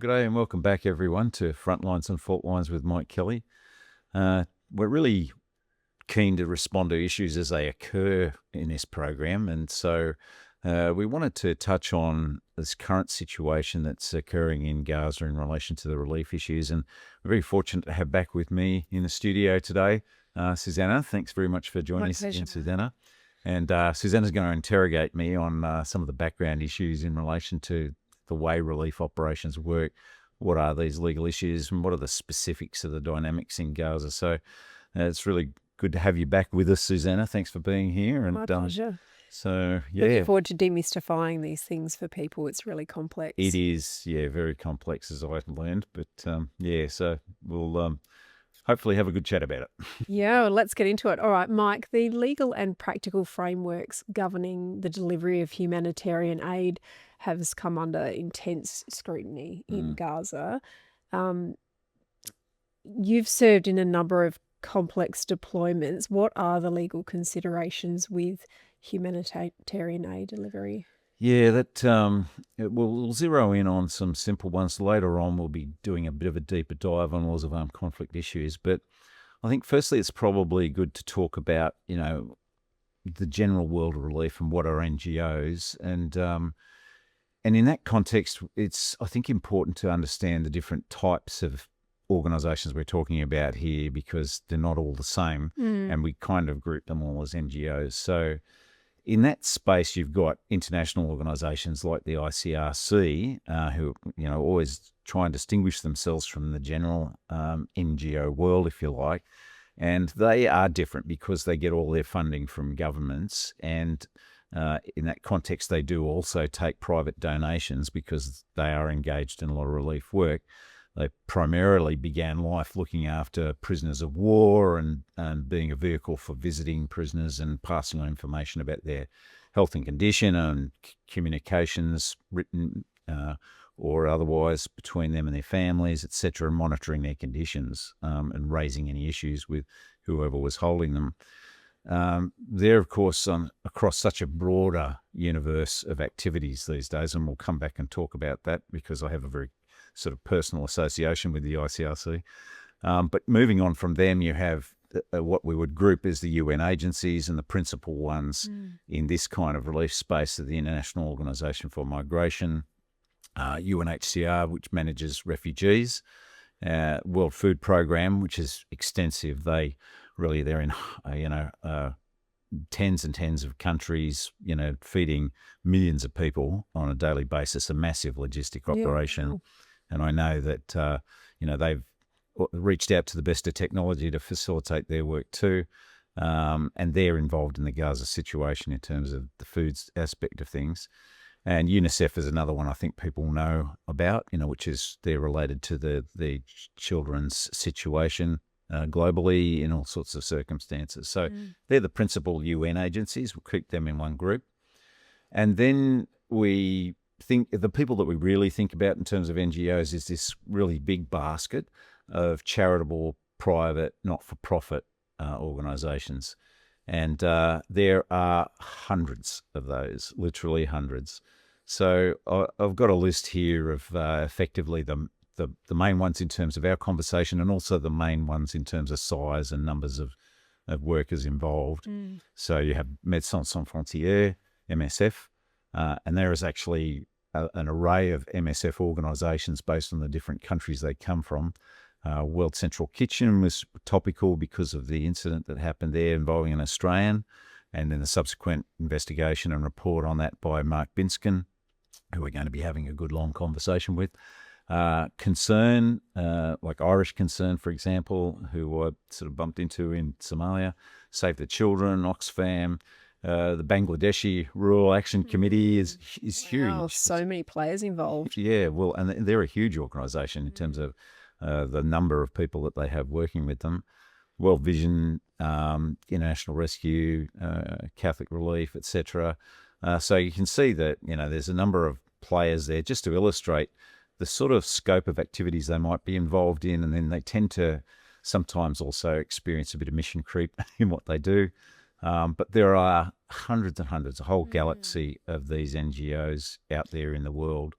G'day and welcome back everyone to Frontlines and Faultlines with Mike Kelly. We're really keen to respond to issues as they occur in this program, and so we wanted to touch on this current situation that's occurring in Gaza in relation to the relief issues, and we're very fortunate to have back with me in the studio today Susanna. Thanks very much for joining us again, Susanna. And Susanna's going to interrogate me on some of the background issues in relation to the way relief operations work. What are these legal issues and what are the specifics of the dynamics in Gaza? So it's really good to have you back with us, Susanna. Thanks for being here. And my pleasure. So, yeah. Looking forward to demystifying these things for people. It's really complex. It is, yeah, very complex as I've learned. But, so we'll hopefully have a good chat about it. Yeah, well, let's get into it. All right, Mike, the legal and practical frameworks governing the delivery of humanitarian aid has come under intense scrutiny in Gaza. You've served in a number of complex deployments. What are the legal considerations with humanitarian aid delivery? Yeah, that we'll zero in on some simple ones. Later on, we'll be doing a bit of a deeper dive on laws of armed conflict issues. But I think firstly, it's probably good to talk about, the general world of relief and what are NGOs. And in that context, it's, I think, important to understand the different types of organisations we're talking about here because they're not all the same, and we kind of group them all as NGOs. So in that space, you've got international organisations like the ICRC, who always try and distinguish themselves from the general NGO world, if you like, and they are different because they get all their funding from governments, and in that context, they do also take private donations because they are engaged in a lot of relief work. They primarily began life looking after prisoners of war and being a vehicle for visiting prisoners and passing on information about their health and condition and communications, written or otherwise, between them and their families, etc., monitoring their conditions and raising any issues with whoever was holding them. They're, of course, across such a broader universe of activities these days, and we'll come back and talk about that because I have a very sort of personal association with the ICRC. But moving on from them, you have what we would group as the UN agencies, and the principal ones in this kind of relief space are the International Organization for Migration, UNHCR, which manages refugees, World Food Programme, which is extensive. They're in, tens and tens of countries, feeding millions of people on a daily basis, a massive logistic operation. Yeah. And I know that, they've reached out to the best of technology to facilitate their work too. And they're involved in the Gaza situation in terms of the foods aspect of things. And UNICEF is another one I think people know about, which is they're related to the children's situation globally in all sorts of circumstances. So they're the principal UN agencies. We'll keep them in one group. And then we think the people that we really think about in terms of NGOs is this really big basket of charitable, private, not-for-profit organisations. And there are hundreds of those, literally hundreds. So I've got a list here of effectively the main ones in terms of our conversation, and also the main ones in terms of size and numbers of workers involved. So you have Médecins Sans Frontières, MSF, and there is actually an array of MSF organisations based on the different countries they come from. World Central Kitchen was topical because of the incident that happened there involving an Australian, and then the subsequent investigation and report on that by Mark Binskin, who we're going to be having a good long conversation with. Concern, like Irish Concern, for example, who I sort of bumped into in Somalia, Save the Children, Oxfam, the Bangladeshi Rural Action Committee is huge. Wow, so many players involved. Yeah, well, and they're a huge organisation in terms of the number of people that they have working with them. World Vision, International Rescue, Catholic Relief, etc. So you can see that, there's a number of players there just to illustrate the sort of scope of activities they might be involved in, and then they tend to sometimes also experience a bit of mission creep in what they do. But there are hundreds and hundreds, a whole galaxy of these NGOs out there in the world.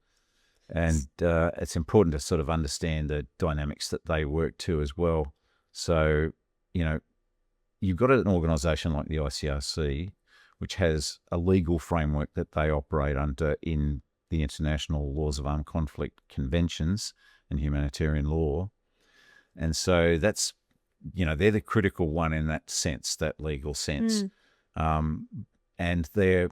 And it's important to sort of understand the dynamics that they work to as well. So, you've got an organisation like the ICRC, which has a legal framework that they operate under in the International Laws of Armed Conflict Conventions and humanitarian law. And so that's, they're the critical one in that sense, that legal sense. And they're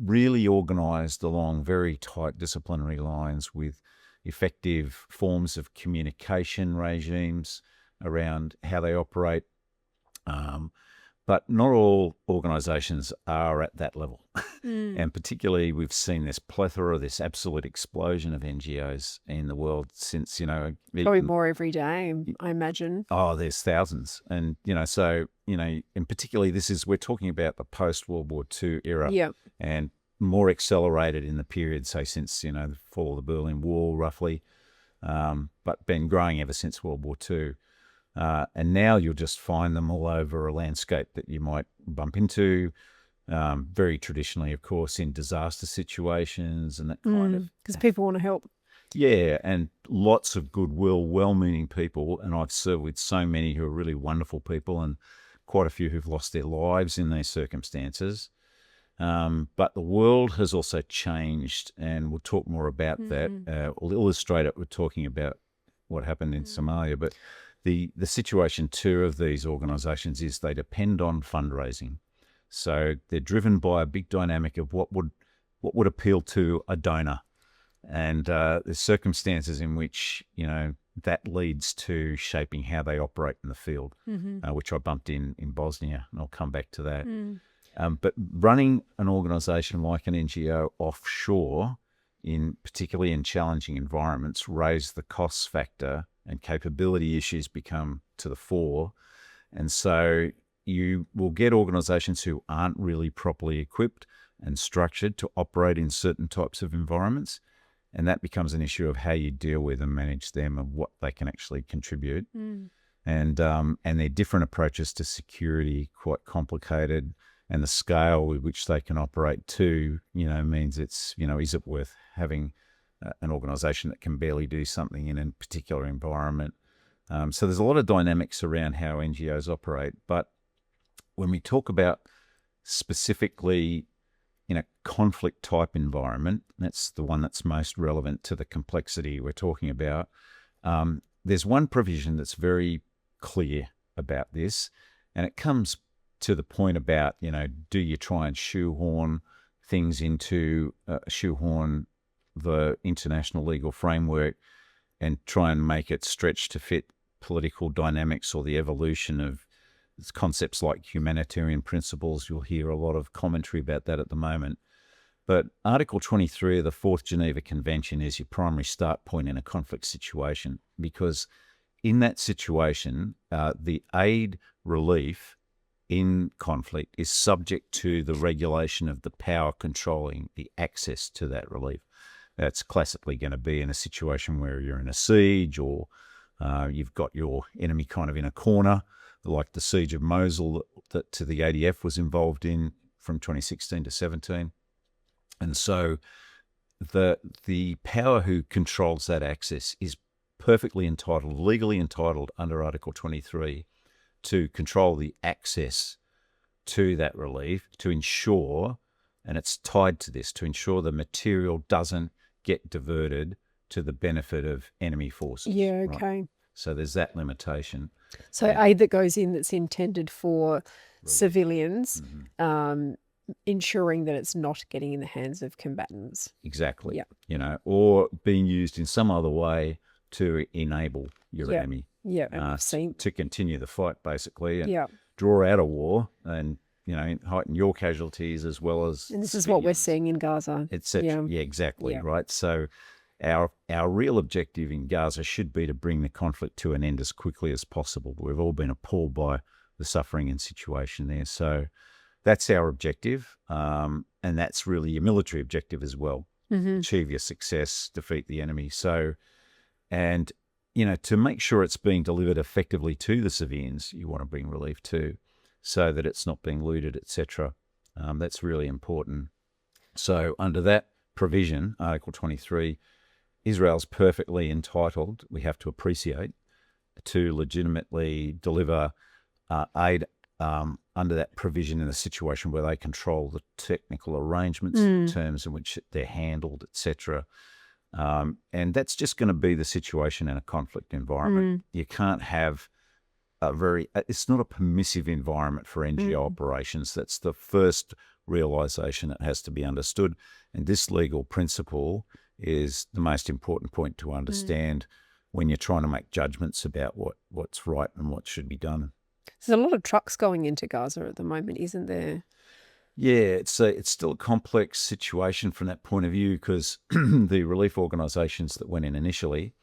really organised along very tight disciplinary lines with effective forms of communication regimes around how they operate. But not all organisations are at that level. And particularly we've seen this plethora, this absolute explosion of NGOs in the world since, Probably more every day, I imagine. Oh, there's thousands. And, and particularly we're talking about the post-World War II era. And more accelerated in the period, say, since, the fall of the Berlin Wall, roughly, but been growing ever since World War II. And now you'll just find them all over a landscape that you might bump into, very traditionally, of course, in disaster situations and that kind of. Because people want to help. Yeah, and lots of goodwill, well-meaning people. And I've served with so many who are really wonderful people and quite a few who've lost their lives in these circumstances. But the world has also changed, and we'll talk more about that. We'll illustrate it. We're talking about what happened in Somalia, but the situation too of these organisations is they depend on fundraising. So they're driven by a big dynamic of what would appeal to a donor, and there's circumstances in which that leads to shaping how they operate in the field, which I bumped in Bosnia, and I'll come back to that. But running an organisation like an NGO offshore, particularly in challenging environments, raise the cost factor, and capability issues become to the fore. And so you will get organisations who aren't really properly equipped and structured to operate in certain types of environments. And that becomes an issue of how you deal with and manage them and what they can actually contribute. And their different approaches to security, quite complicated. And the scale with which they can operate too, means it's, is it worth having an organisation that can barely do something in a particular environment? So there's a lot of dynamics around how NGOs operate. But when we talk about specifically in a conflict type environment, that's the one that's most relevant to the complexity we're talking about. There's one provision that's very clear about this, and it comes to the point about, do you try and shoehorn things into shoehorn the international legal framework and try and make it stretch to fit political dynamics or the evolution of concepts like humanitarian principles. You'll hear a lot of commentary about that at the moment. But Article 23 of the Fourth Geneva Convention is your primary start point in a conflict situation, because in that situation, the aid relief in conflict is subject to the regulation of the power controlling the access to that relief. That's classically going to be in a situation where you're in a siege, or you've got your enemy kind of in a corner, like the siege of Mosul that the ADF was involved in from 2016 to 17. And so the power who controls that access is perfectly entitled, legally entitled under Article 23, to control the access to that relief, to ensure, and it's tied to this, to ensure the material doesn't get diverted to the benefit of enemy forces. Yeah, okay. Right? So there's that limitation. So aid that goes in that's intended for civilians, ensuring that it's not getting in the hands of combatants. Exactly. Yeah. Or being used in some other way to enable your enemy. Yeah, I've seen. To continue the fight, basically, and Yeah. draw out a war and, heighten your casualties as well as... And this is what we're seeing in Gaza. Etc. Yeah, exactly, Yeah. right? So our real objective in Gaza should be to bring the conflict to an end as quickly as possible. We've all been appalled by the suffering and situation there. So that's our objective, and that's really your military objective as well. Achieve your success, defeat the enemy. So, and, to make sure it's being delivered effectively to the civilians, you want to bring relief to, so that it's not being looted, etc. That's really important. So under that provision, Article 23, Israel's perfectly entitled, we have to appreciate, to legitimately deliver aid under that provision in a situation where they control the technical arrangements, terms in which they're handled, etc. And that's just going to be the situation in a conflict environment. You can't have it's not a permissive environment for NGO operations. That's the first realization that has to be understood. And this legal principle is the most important point to understand when you're trying to make judgments about what's right and what should be done. There's a lot of trucks going into Gaza at the moment, isn't there? Yeah, it's still a complex situation from that point of view because the relief organisations that went in initially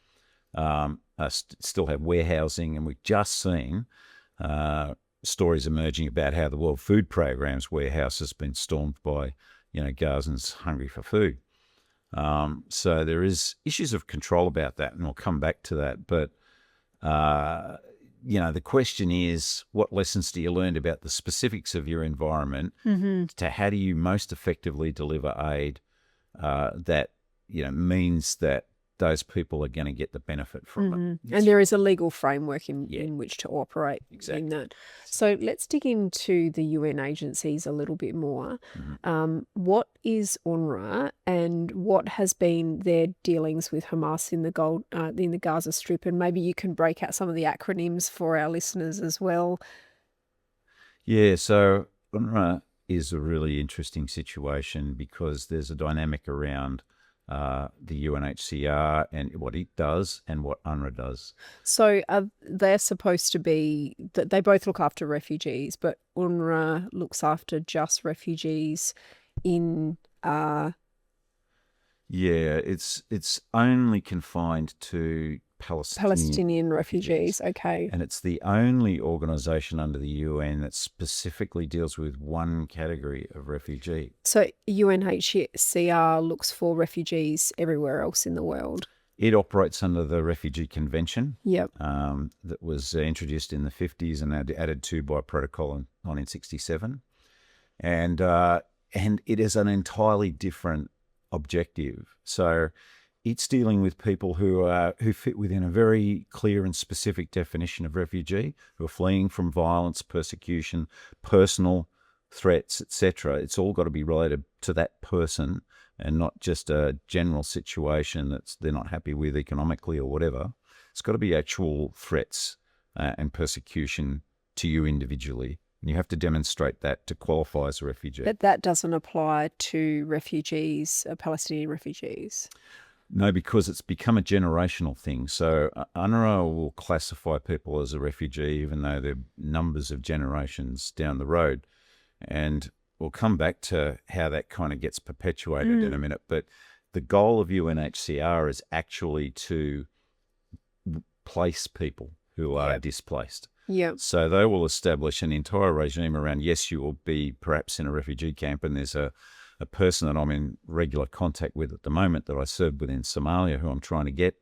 still have warehousing, and we've just seen stories emerging about how the World Food Programme's warehouse has been stormed by, Gazans hungry for food. So there is issues of control about that, and we'll come back to that. But the question is, what lessons do you learn about the specifics of your environment to how do you most effectively deliver aid that, means that those people are going to get the benefit from it. And there is a legal framework in which to operate in that. So let's dig into the UN agencies a little bit more. What is UNRWA and what has been their dealings with Hamas in the Gaza Strip? And maybe you can break out some of the acronyms for our listeners as well. Yeah, so UNRWA is a really interesting situation because there's a dynamic around the UNHCR and what it does and what UNRWA does. So they're supposed to be, they both look after refugees, but UNRWA looks after just refugees in... it's only confined to Palestinian refugees. Okay. And it's the only organisation under the UN that specifically deals with one category of refugee. So UNHCR looks for refugees everywhere else in the world. It operates under the Refugee Convention. Yep. That was introduced in the 50s and added to by protocol in 1967. And it is an entirely different objective. So it's dealing with people who fit within a very clear and specific definition of refugee, who are fleeing from violence, persecution, personal threats, etc. It's all got to be related to that person and not just a general situation that they're not happy with economically or whatever. It's got to be actual threats and persecution to you individually. And you have to demonstrate that to qualify as a refugee. But that doesn't apply to refugees, Palestinian refugees. No, because it's become a generational thing. So UNRWA will classify people as a refugee even though they're numbers of generations down the road. And we'll come back to how that kind of gets perpetuated in a minute. But the goal of UNHCR is actually to place people who are displaced. Yeah. So they will establish an entire regime around, yes, you will be perhaps in a refugee camp, and there's a person that I'm in regular contact with at the moment that I served with in Somalia, who I'm trying to get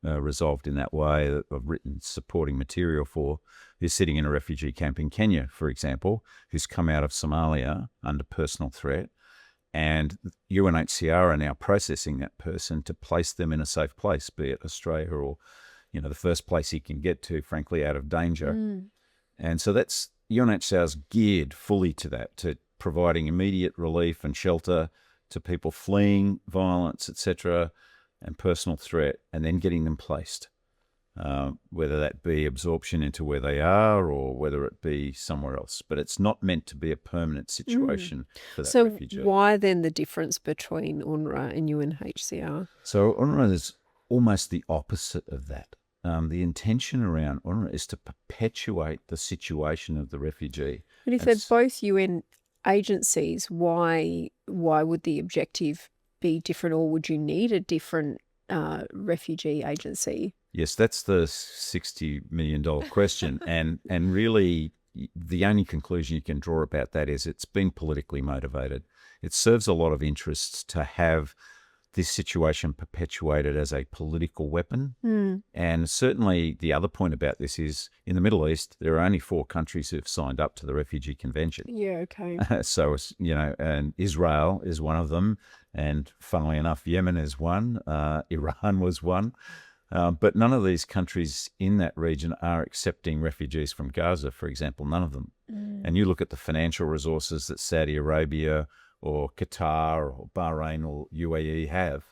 resolved in that way, that I've written supporting material for, who's sitting in a refugee camp in Kenya, for example, who's come out of Somalia under personal threat. And UNHCR are now processing that person to place them in a safe place, be it Australia or, the first place he can get to, frankly, out of danger. And so that's UNHCR's geared fully to that, to providing immediate relief and shelter to people fleeing violence, etc., and personal threat, and then getting them placed, whether that be absorption into where they are or whether it be somewhere else. But it's not meant to be a permanent situation for that refugee. So why then the difference between UNRWA and UNHCR? So UNRWA is almost the opposite of that. The intention around UNRWA is to perpetuate the situation of the refugee. But if they're both UN agencies, why would the objective be different, or would you need a different refugee agency? Yes, that's the $60 million question. and really, the only conclusion you can draw about that is it's been politically motivated. It serves a lot of interests to have this situation perpetuated as a political weapon. And certainly the other point about this is in the Middle East, there are only 4 countries who've signed up to the Refugee Convention. Yeah, okay. So, and Israel is one of them. And funnily enough, Yemen is one, Iran was one. But none of these countries in that region are accepting refugees from Gaza, for example, none of them. And you look at the financial resources that Saudi Arabia or Qatar or Bahrain or UAE have,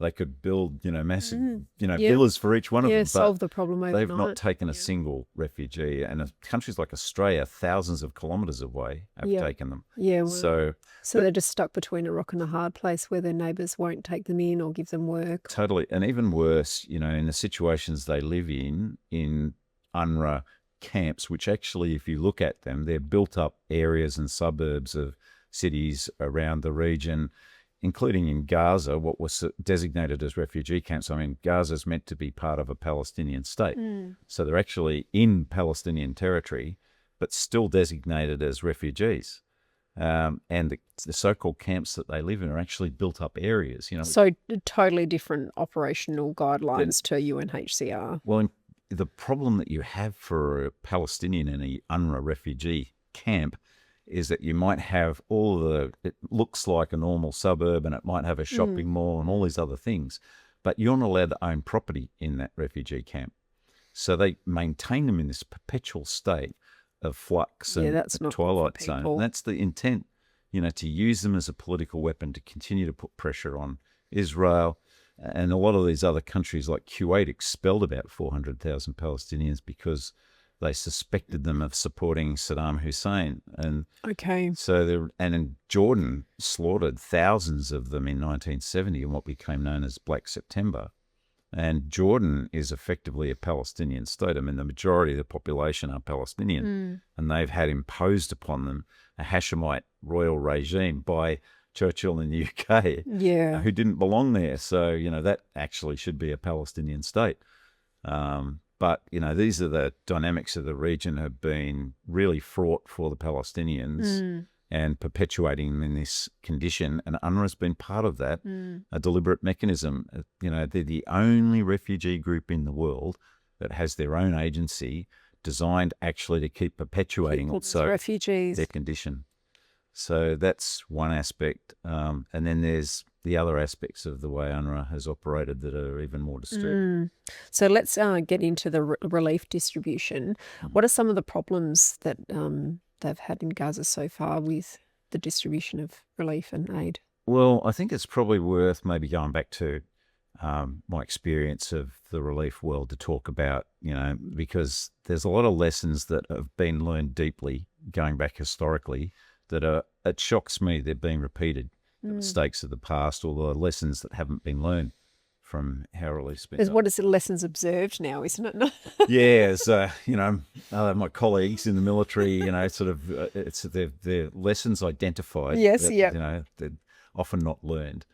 they could build, massive, villas for each one of them. Yeah, solve the problem overnight. They've not taken a single refugee. And countries like Australia, thousands of kilometres away, have taken them. Yeah, well, so they're just stuck between a rock and a hard place where their neighbours won't take them in or give them work. Totally. And even worse, in the situations they live in UNRWA camps, which actually, if you look at them, they're built up areas and suburbs of cities around the region, including in Gaza, what was designated as refugee camps. I mean, Gaza's meant to be part of a Palestinian state. So they're actually in Palestinian territory, but still designated as refugees. And the so-called camps that they live in are actually built up areas. So totally different operational guidelines to UNHCR. Well, the problem that you have for a Palestinian in a UNRWA refugee camp is that you might have it looks like a normal suburb, and it might have a shopping mall and all these other things, but you're not allowed to own property in that refugee camp. So they maintain them in this perpetual state of flux and that's not twilight zone. And that's the intent, to use them as a political weapon to continue to put pressure on Israel. And a lot of these other countries like Kuwait expelled about 400,000 Palestinians because they suspected them of supporting Saddam Hussein. And in Jordan slaughtered thousands of them in 1970 in what became known as Black September. And Jordan is effectively a Palestinian state. I mean, the majority of the population are Palestinian, and they've had imposed upon them a Hashemite royal regime by Churchill in the UK, who didn't belong there. So, that actually should be a Palestinian state. But, these are the dynamics of the region have been really fraught for the Palestinians and perpetuating them in this condition. And UNRWA's been part of that, a deliberate mechanism. They're the only refugee group in the world that has their own agency designed actually to keep perpetuating refugees. Their condition. So that's one aspect. And then there's the other aspects of the way UNRWA has operated that are even more disturbing. So let's get into the relief distribution. What are some of the problems that they've had in Gaza so far with the distribution of relief and aid? Well, I think it's probably worth maybe going back to my experience of the relief world to talk about, because there's a lot of lessons that have been learned deeply going back historically that it shocks me they're being repeated. The mistakes of the past or the lessons that haven't been learned from how relief's been done. What is it, lessons observed now, isn't it? Yes, my colleagues in the military, it's they're lessons identified. Yes, they're often not learned.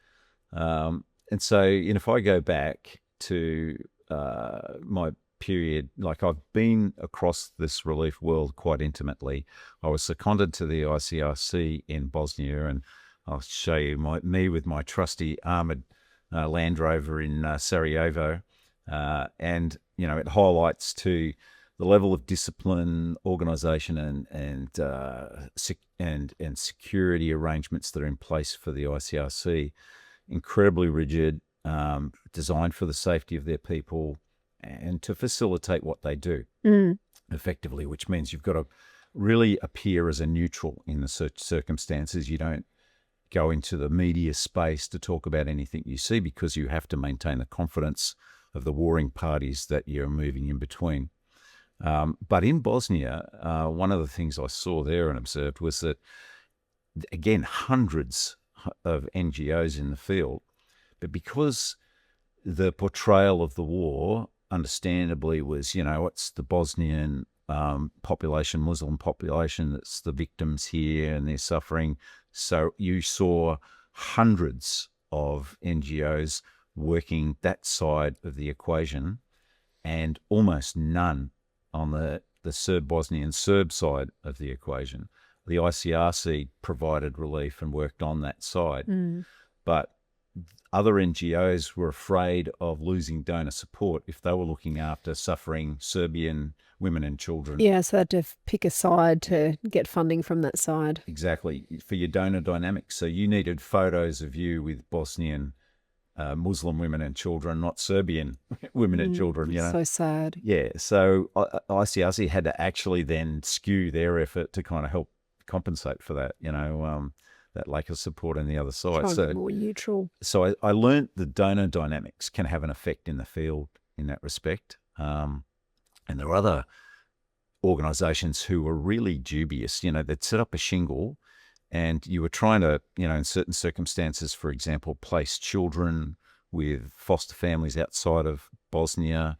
And so, if I go back to my period, like I've been across this relief world quite intimately. I was seconded to the ICRC in Bosnia, and I'll show you me with my trusty armoured Land Rover in Sarajevo, and it highlights to the level of discipline, organisation, and security arrangements that are in place for the ICRC. Incredibly rigid, designed for the safety of their people and to facilitate what they do effectively, which means you've got to really appear as a neutral in the circumstances. You don't go into the media space to talk about anything you see because you have to maintain the confidence of the warring parties that you're moving in between. But in Bosnia, one of the things I saw there and observed was that, again, hundreds of NGOs in the field, but because the portrayal of the war, understandably, was, it's the Bosnian population, Muslim population, that's the victims here and they're suffering. So you saw hundreds of NGOs working that side of the equation and almost none on the Bosnian Serb side of the equation. The ICRC provided relief and worked on that side. But other NGOs were afraid of losing donor support if they were looking after suffering Serbian women and children. Yeah, so they had to pick a side to get funding from that side. Exactly, for your donor dynamics. So you needed photos of you with Bosnian Muslim women and children, not Serbian women and children, you know. So sad. Yeah, so ICRC had to actually then skew their effort to kind of help compensate for that, you know, that lack of support on the other side. Trying to be more neutral. So I learned the donor dynamics can have an effect in the field in that respect. And there are other organisations who were really dubious. You know, they'd set up a shingle and you were trying to, you know, in certain circumstances, for example, place children with foster families outside of Bosnia.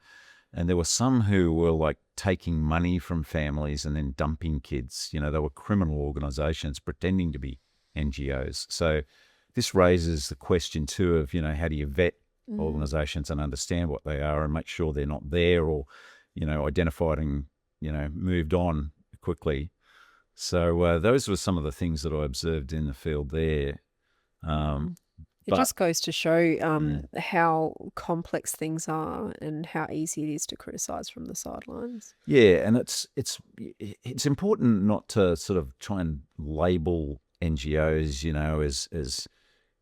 And there were some who were like taking money from families and then dumping kids. You know, they were criminal organisations pretending to be NGOs. So this raises the question too of, you know, how do you vet organisations and understand what they are and make sure they're not there or, you know, identified and, you know, moved on quickly. So those were some of the things that I observed in the field there. It just goes to show how complex things are and how easy it is to criticise from the sidelines. Yeah, and it's important not to sort of try and label NGOs, you know, as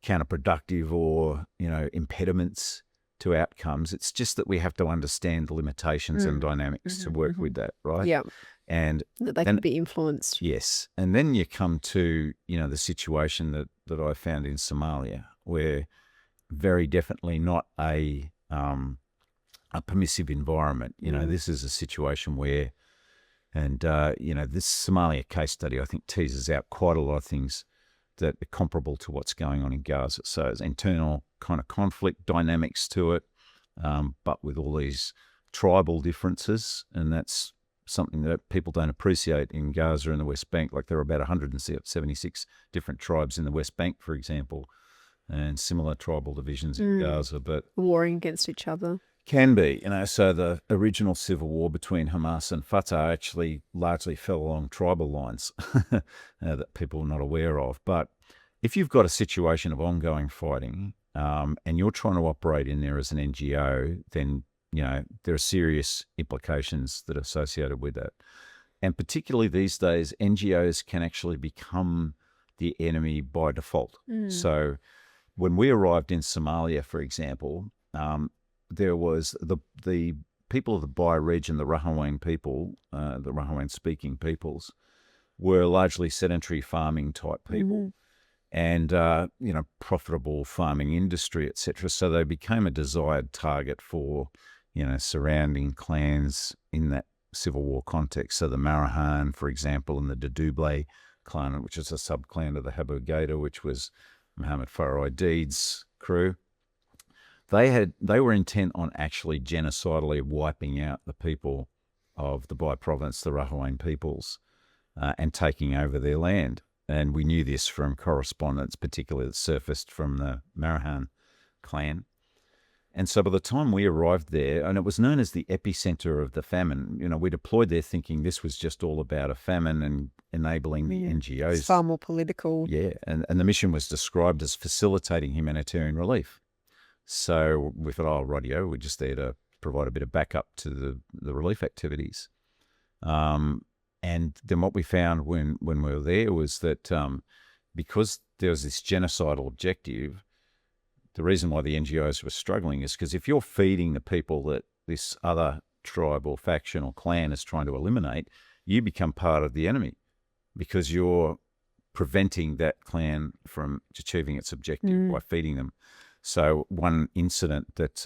counterproductive or, you know, impediments to outcomes. It's just that we have to understand the limitations and dynamics to work with that, right? Yeah. And that they can be influenced. Yes. And then you come to, you know, the situation that I found in Somalia, where very definitely not a permissive environment. You know, this is a situation where, and, you know, this Somalia case study, I think, teases out quite a lot of things that are comparable to what's going on in Gaza. So it's internal kind of conflict dynamics to it, but with all these tribal differences, and that's something that people don't appreciate in Gaza and the West Bank. Like there are about 176 different tribes in the West Bank, for example, and similar tribal divisions in Gaza, but warring against each other. Can be, you know. So the original civil war between Hamas and Fatah actually largely fell along tribal lines that people are not aware of. But if you've got a situation of ongoing fighting and you're trying to operate in there as an NGO, then, you know, there are serious implications that are associated with that. And particularly these days, NGOs can actually become the enemy by default. So when we arrived in Somalia, for example, there was the people of the Bai region, the Rakhine people, the Rakhine-speaking peoples, were largely sedentary farming type people, and you know, profitable farming industry, etc. So they became a desired target for, you know, surrounding clans in that civil war context. So the Marahan, for example, and the Daduble clan, which is a sub-clan of the Habu Gaida, which was Mohammed Farah Aidid's crew. They were intent on actually genocidally wiping out the people of the Bai province, the Rakhine peoples, and taking over their land. And we knew this from correspondence, particularly that surfaced from the Marahan clan. And so by the time we arrived there, and it was known as the epicenter of the famine, you know, we deployed there thinking this was just all about a famine and enabling the NGOs. It's far more political. Yeah, and the mission was described as facilitating humanitarian relief. So we thought, oh, rightio, we're just there to provide a bit of backup to the relief activities. And then what we found when we were there was that because there was this genocidal objective, the reason why the NGOs were struggling is because if you're feeding the people that this other tribe or faction or clan is trying to eliminate, you become part of the enemy because you're preventing that clan from achieving its objective by feeding them. So one incident that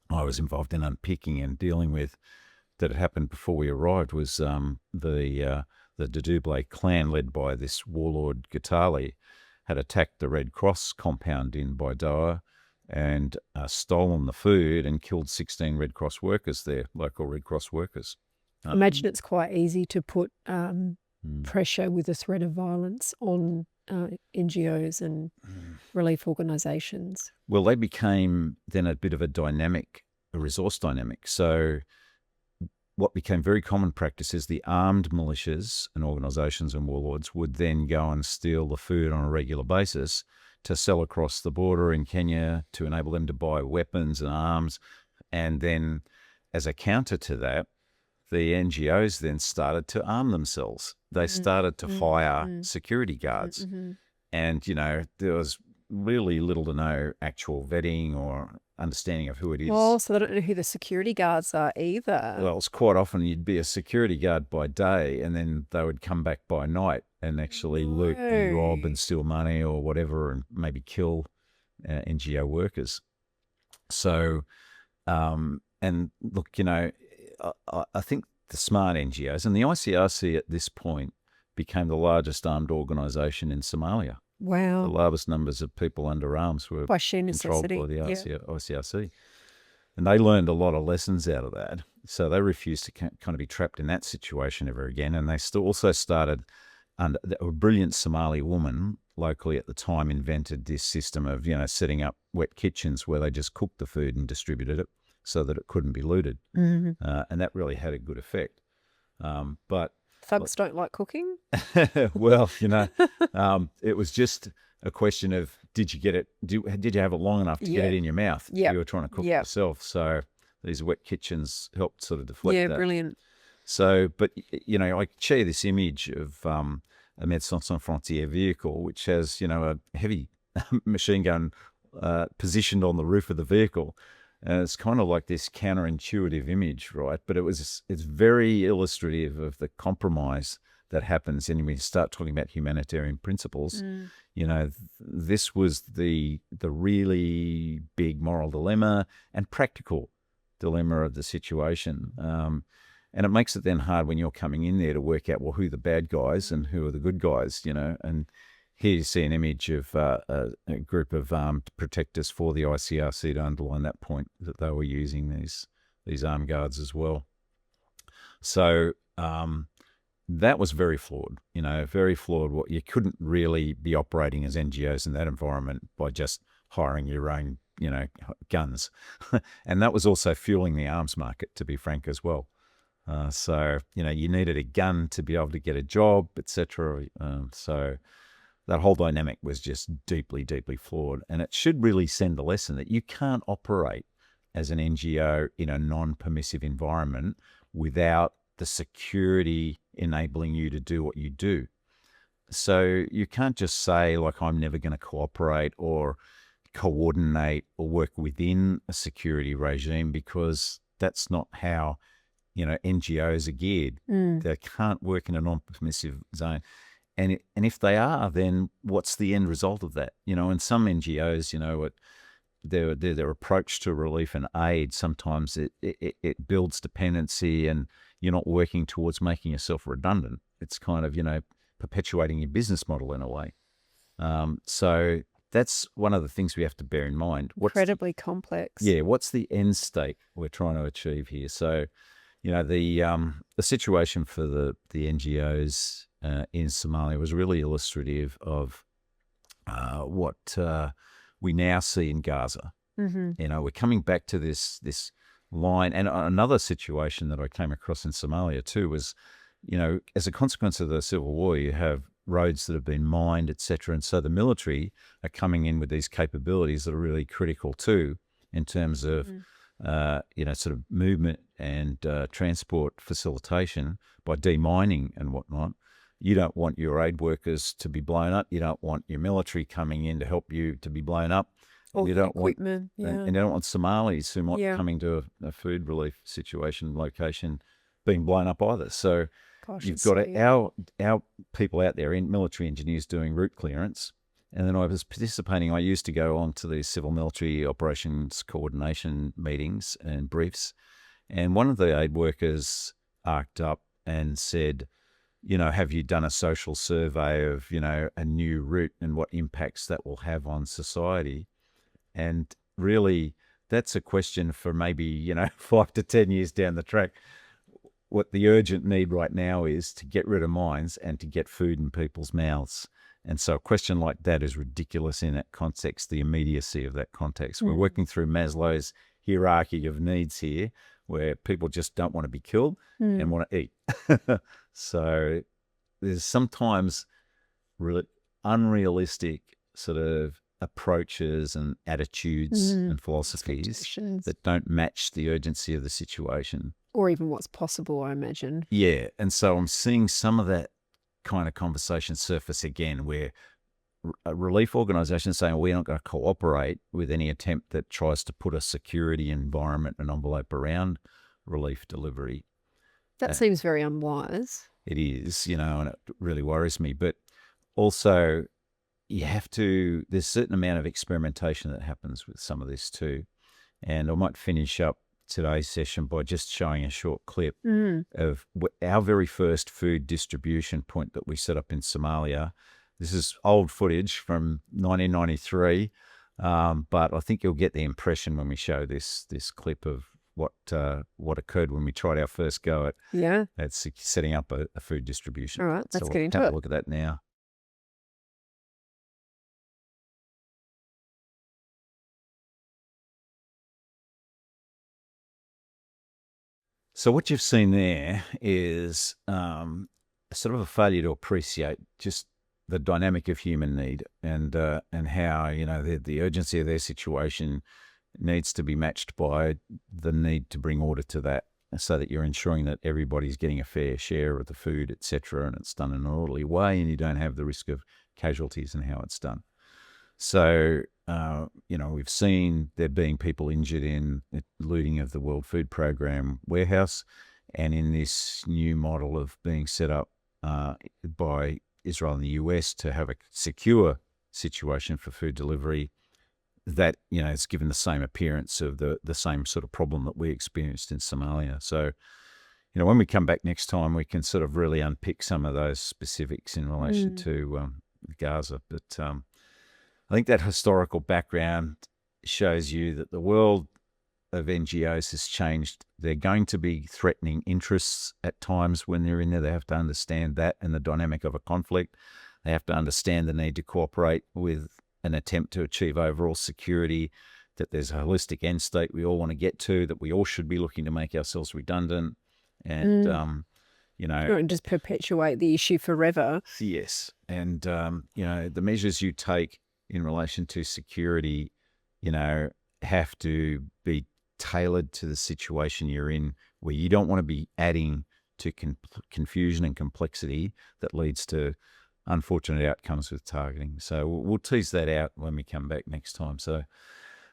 I was involved in unpicking and dealing with that had happened before we arrived was the Daduble clan led by this warlord Gatali had attacked the Red Cross compound in Baidoa and stolen the food and killed 16 Red Cross workers there, local Red Cross workers. Imagine it's quite easy to put pressure with the threat of violence on NGOs and relief organisations. Well, they became then a bit of a resource dynamic. So what became very common practice is the armed militias and organisations and warlords would then go and steal the food on a regular basis to sell across the border in Kenya to enable them to buy weapons and arms. And then as a counter to that, the NGOs then started to arm themselves. They started to hire security guards. And, there was really little to no actual vetting or understanding of who it is. Oh, so they don't know who the security guards are either. Well, it's quite often you'd be a security guard by day and then they would come back by night and actually loot and rob and steal money or whatever and maybe kill NGO workers. So, and look, I think the smart NGOs and the ICRC at this point became the largest armed organisation in Somalia. Wow. The largest numbers of people under arms were controlled by the ICRC. And they learned a lot of lessons out of that. So they refused to kind of be trapped in that situation ever again. And they also started, under a brilliant Somali woman locally at the time invented this system of, setting up wet kitchens where they just cooked the food and distributed it so that it couldn't be looted. And that really had a good effect. But thugs don't like cooking? Well, it was just a question of, did you get it? Did you have it long enough to get it in your mouth? Yeah. You were trying to cook it yourself. So these wet kitchens helped sort of deflect that. Yeah, brilliant. So, but, I share this image of a Médecins Sans Frontières vehicle, which has, a heavy machine gun positioned on the roof of the vehicle. And it's kind of like this counterintuitive image, right? But it's very illustrative of the compromise that happens. And when you start talking about humanitarian principles, this was the really big moral dilemma and practical dilemma of the situation. And it makes it then hard when you're coming in there to work out, well, who are the bad guys and who are the good guys, And here you see an image of a group of armed protectors for the ICRC to underline that point, that they were using these armed guards as well. So that was very flawed, very flawed. What you couldn't really be operating as NGOs in that environment by just hiring your own, guns. And that was also fueling the arms market, to be frank, as well. So, you needed a gun to be able to get a job, etc. So that whole dynamic was just deeply, deeply flawed. And it should really send a lesson that you can't operate as an NGO in a non-permissive environment without the security enabling you to do what you do. So you can't just say, like, I'm never going to cooperate or coordinate or work within a security regime, because that's not how, NGOs are geared. They can't work in a non-permissive zone. And if they are, then what's the end result of that? And some NGOs, their approach to relief and aid, sometimes it builds dependency and you're not working towards making yourself redundant. It's kind of, perpetuating your business model in a way. So that's one of the things we have to bear in mind. Incredibly complex. Yeah, what's the end state we're trying to achieve here? So, the situation for the NGOs in Somalia was really illustrative of what we now see in Gaza. We're coming back to this line. And another situation that I came across in Somalia too was, as a consequence of the civil war, you have roads that have been mined, etc. And so the military are coming in with these capabilities that are really critical too, in terms of sort of movement and transport facilitation by demining and whatnot. You don't want your aid workers to be blown up. You don't want your military coming in to help you to be blown up. Or you don't equipment, and you don't want Somalis who might be coming to a food relief location being blown up either. So you've got our people out there, in military engineers, doing route clearance. And then I was participating. I used to go on to these civil military operations coordination meetings and briefs. And one of the aid workers arced up and said, have you done a social survey of, a new route and what impacts that will have on society? And really, that's a question for maybe, 5 to 10 years down the track. What the urgent need right now is to get rid of mines and to get food in people's mouths. And so a question like that is ridiculous in that context, the immediacy of that context. We're working through Maslow's hierarchy of needs here, where people just don't want to be killed and want to eat. So there's sometimes really unrealistic sort of approaches and attitudes and philosophies that don't match the urgency of the situation. Or even what's possible, I imagine. Yeah. And so I'm seeing some of that kind of conversation surface again, where relief organisations saying, we're not going to cooperate with any attempt that tries to put a security environment and envelope around relief delivery. That seems very unwise. It is, and it really worries me. But also, there's a certain amount of experimentation that happens with some of this too. And I might finish up today's session by just showing a short clip of our very first food distribution point that we set up in Somalia. This is old footage from 1993, but I think you'll get the impression when we show this clip of what occurred when we tried our first go at setting up a food distribution. All right, let's get into it. Have a look at that now. So what you've seen there is sort of a failure to appreciate just the dynamic of human need and how the urgency of their situation needs to be matched by the need to bring order to that, so that you're ensuring that everybody's getting a fair share of the food, etc., and it's done in an orderly way, and you don't have the risk of casualties in how it's done. So, we've seen there being people injured in looting of the World Food Programme warehouse, and in this new model of being set up by Israel and the US to have a secure situation for food delivery, that, it's given the same appearance of the same sort of problem that we experienced in Somalia. So, when we come back next time, we can sort of really unpick some of those specifics in relation to Gaza. But I think that historical background shows you that the world of NGOs has changed. They're going to be threatening interests at times when they're in there. They have to understand that and the dynamic of a conflict. They have to understand the need to cooperate with an attempt to achieve overall security, that there's a holistic end state we all want to get to, that we all should be looking to make ourselves redundant and, and just perpetuate the issue forever. Yes. And, the measures you take in relation to security, have to be tailored to the situation you're in, where you don't want to be adding to confusion and complexity that leads to unfortunate outcomes with targeting. So we'll tease that out when we come back next time. So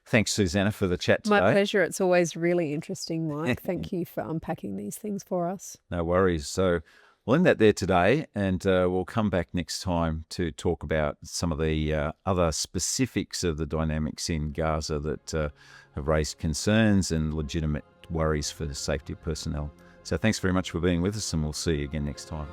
thanks, Susanna, for the chat today. My pleasure. It's always really interesting, Mike. Thank you for unpacking these things for us. No worries. So we'll end that there today, and we'll come back next time to talk about some of the other specifics of the dynamics in Gaza that have raised concerns and legitimate worries for the safety of personnel. So thanks very much for being with us, and we'll see you again next time.